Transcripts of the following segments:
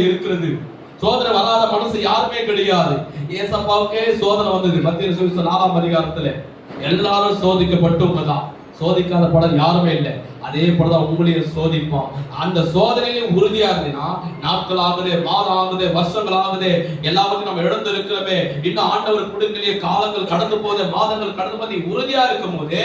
இருக்கிறது. சோதனை வராத மனசு யாருமே கிடையாது. ஏசப்பாவுக்கே சோதனை வந்தது. மத்திய சுவிசேஷம் 4ஆம் அதிகாரத்துல எல்லாரும் சோதிக்கப்பட்டவங்கதான், சோதிக்காத பலர் யாருமே இல்லை. அதே போலதான் உங்களையும் சோதிப்பான். அந்த சோதனையிலும் உறுதியா இருந்தீங்கன்னா, நாட்கள் ஆகுது, மாதம் ஆகுது, வருஷங்கள் ஆகுது, எல்லாவற்றையும் நம்ம இழந்து இருக்கிறோமே, இன்னும் ஆண்டவர் கொடுக்கலையே, காலங்கள் கடந்து போகுது, மாதங்கள் கடந்து போது, உறுதியா இருக்கும் போது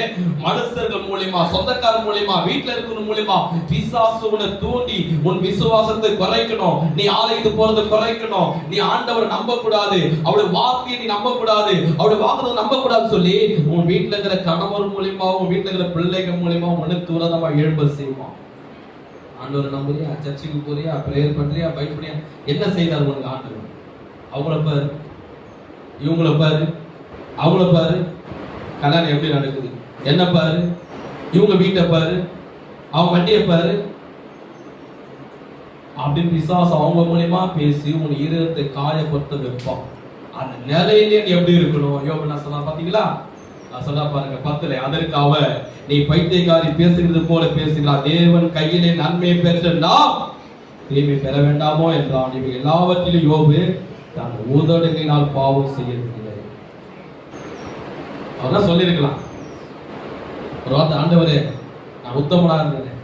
மனுஷர்கள் மூலியமா, சொந்தக்காரர் மூலியமா, வீட்டுல இருக்கிற மூலியமா பிசாசு உன்னை தூண்டி உன் விசுவாசத்தை குறைக்கணும், நீ ஆலயத்து போறது குறைக்கணும், நீ ஆண்டவரை நம்ப கூடாது, அவருடைய வார்த்தையை நீ நம்ப கூடாது, அவருடைய வாக்குறுதியை நம்ப கூடாது சொல்லி உன் வீட்டுல இருக்கிற கணவர் மூலியமா, உன் வீட்டுல இருக்கிற பிள்ளைகள் மூலியமா உனக்கு விரோதமா எழும்ப செய்வான். ஆண்டவரை நம்புறியா, சர்ச்சுக்கு போறியா, பிரேயர் பண்றியா, பயப்படியா, என்ன செய்தார் உனக்கு ஆண்டவர்? அவங்கள பாரு, இவங்கள பாரு, அவங்கள பாரு, கல்யாணம் எப்படி நடக்குது, என்ன பாரு, இவங்க வீட்டை பாரு, அவங்க வண்டியை பாரு அப்படின்னு பிசாசு அவங்க மூலியமா பேசி உன் இதயத்தை காயப்படுத்த வைப்பான். அந்த நிலையிலே நீ எப்படி இருக்கணும்? யோபு நான் சொன்னா பாத்தீங்களா, நான் சொன்னா பாருங்க 10ல, அதற்கு அவ நீ பைத்தியக்காரி பேசுகிறது போல பேசுகிறார், தேவன் கையிலே நன்மை பெற்ற நாம் தீமை பெற வேண்டாமோ என்றான். இவை எல்லாவற்றிலும் யோபு தான் உதடுகளினால் பாவம் செய்யவில்லை. அவர்தான் சொல்லியிருக்கலாம், ஒரு வார்த்தை, ஆண்டவரே நான் உத்தமனா இருந்தேன்,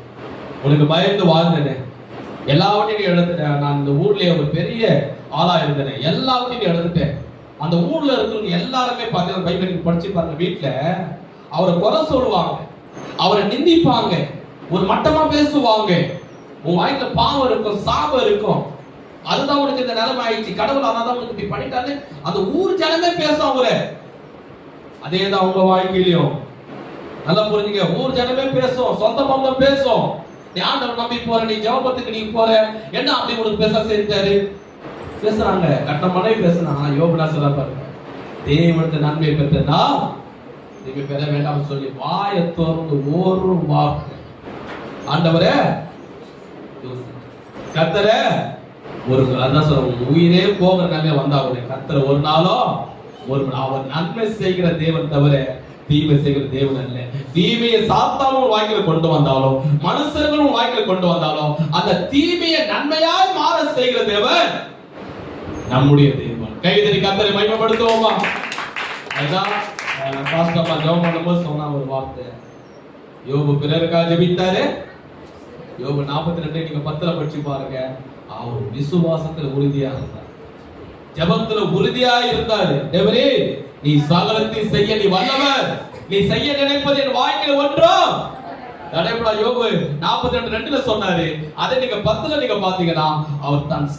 உனக்கு பயந்து வாழ்ந்தேன், எல்லாவற்றையும் எடுத்துட்டேன், நான் இந்த ஊர்லயே ஒரு பெரிய ஆளா இருந்தேன், எல்லாவற்றையும் எடுத்துட்டேன். அந்த ஊர்ல இருக்கிறவங்க எல்லாருமே பார்த்தீங்கன்னா பைபிள் படிச்சு பாருங்க, வீட்டுல அவரை குறை சொல்லுவாங்க, அவரை நிந்திப்பாங்க, ஒரு மட்டமா பேசுவாங்க. உன் வாய்க்குல பாவம் இருக்கும், சாபம் இருக்கும், அதுதான் உனக்கு இந்த நிலைமை ஆயிடுச்சு, கடவுள் அதான் உனக்கு இப்படி பண்ணிட்டாரு, அந்த ஊர் ஜனமே பேசும் அவரை. அதேதான் உங்க வாழ்க்கையிலையும் நல்லா புரிஞ்சுங்க, ஊர் ஜனமே பேசும், சொந்த பந்தம் பேசும். நீ ஆண்டவர் நம்பி போற, நீ ஜெபத்துக்கு நீ போற, என்ன அப்படி உனக்கு பேச செஞ்சாரு பேசுறாங்க, கட்ட மனைவி பேசுறாங்க. யோபுனா சொல்ல பாருங்க, தேவனுக்கு நன்மை பெற்றனா நீங்க பெற வேண்டாம் சொல்லி வாயை திறந்து ஒரு வார்த்தை, ஆண்டவரே கர்த்தரே, ஒரு அதான் சொல்ற உயிரே போகிற நிலைமை வந்தாவுடைய கர்த்தரை ஒரு நாளும் அவர் நன்மை செய்கிற தேவன் தவிர தீமை செய்கிற தேவன் அல்ல. தீமையை சாத்தானும் வாய்க்கில கொண்டு வந்தாலும், மனுஷர்களும் வாய்க்கில கொண்டு வந்தாலும், அந்த தீமையை நன்மையாய் மாற செய்கிற தேவன் நம்முடைய தேவன். கைதறி கர்த்தரை மகிமைப்படுத்துவோமா? அதுதான் பாஸ்டர் ஜெபம் பண்ணும்போது சொன்ன ஒரு வார்த்தை, யோபு பிறருக்காக ஜெபித்தாரு. யோபு 42 நீங்க 10ல படிச்சு பாருங்க. அவர் விசுவாசத்துல உறுதியா இருந்தார், ஜெபத்துல உறுதியா இருந்தாரு. தேவரே நீ சகலத்தையும் செய்ய நீ வல்லவர், நீ செய்ய நினைப்பது என் வாழ்க்கையில் ஒன்றும் தடைபடா. யோபு 42:2 சொன்னாரு. அதை நீங்க 10ல நீங்க பாத்தீங்கன்னா அவர் தான்